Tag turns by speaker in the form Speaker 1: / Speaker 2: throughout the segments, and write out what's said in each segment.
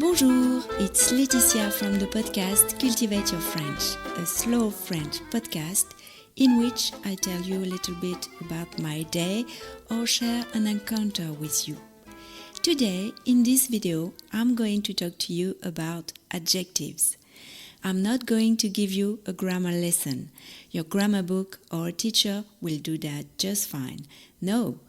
Speaker 1: Bonjour, it's Laetitia from the podcast Cultivate Your French, a slow French podcast in which I tell you a little bit about my day or share an encounter with you. Today, in this video, I'm going to talk to you about adjectives. I'm not going to give you a grammar lesson. Your grammar book or a teacher will do that just fine. No,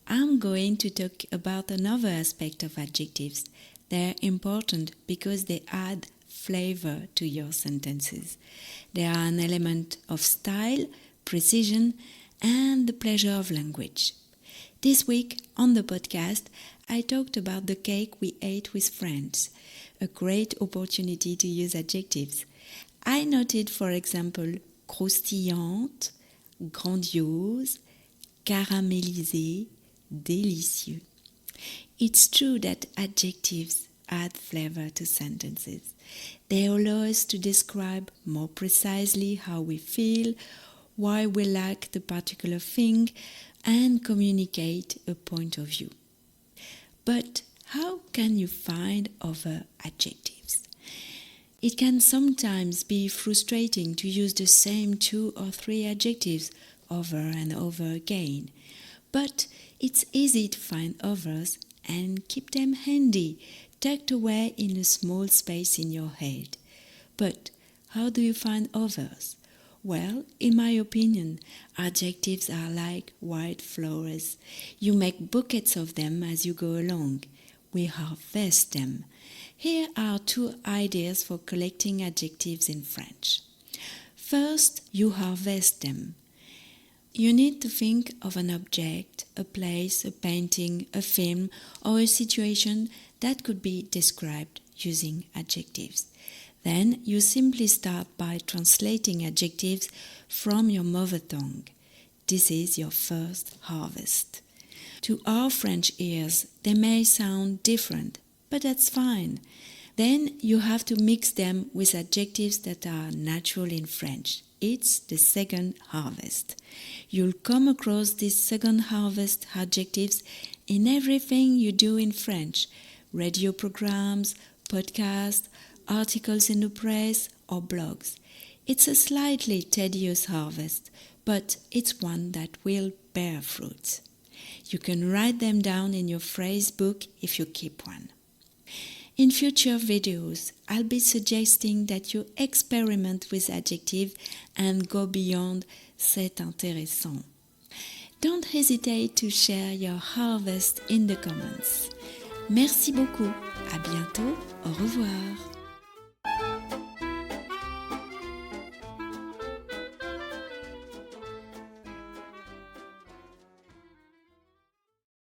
Speaker 1: I'm going to talk about another aspect of adjectives. They're important because they add flavor to your sentences. They are an element of style, precision, and the pleasure of language. This week on the podcast, I talked about the cake we ate with friends, a great opportunity to use adjectives. I noted, for example, croustillante, grandiose, caramélisé, délicieux. It's true that adjectives add flavor to sentences. They allow us to describe more precisely how we feel, why we like the particular thing, and communicate a point of view. But how can you find other adjectives? It can sometimes be frustrating to use the same 2 or 3 adjectives over and over again, but it's easy to find others and keep them handy, tucked away in a small space in your head. But how do you find others? Well, in my opinion, adjectives are like wildflowers. You make bouquets of them as you go along. We harvest them. Here are 2 ideas for collecting adjectives in French. First, you harvest them. You need to think of an object, a place, a painting, a film, or a situation that could be described using adjectives. Then you simply start by translating adjectives from your mother tongue. This is your first harvest. To our French ears, they may sound different, but that's fine. Then you have to mix them with adjectives that are natural in French. It's the second harvest. You'll come across these second harvest adjectives in everything you do in French: radio programs, podcasts, articles in the press, or blogs. It's a slightly tedious harvest, but it's one that will bear fruit. You can write them down in your phrase book if you keep one. In future videos, I'll be suggesting that you experiment with adjectives and go beyond c'est intéressant. Don't hesitate to share your harvest in the comments. Merci beaucoup. À bientôt. Au revoir.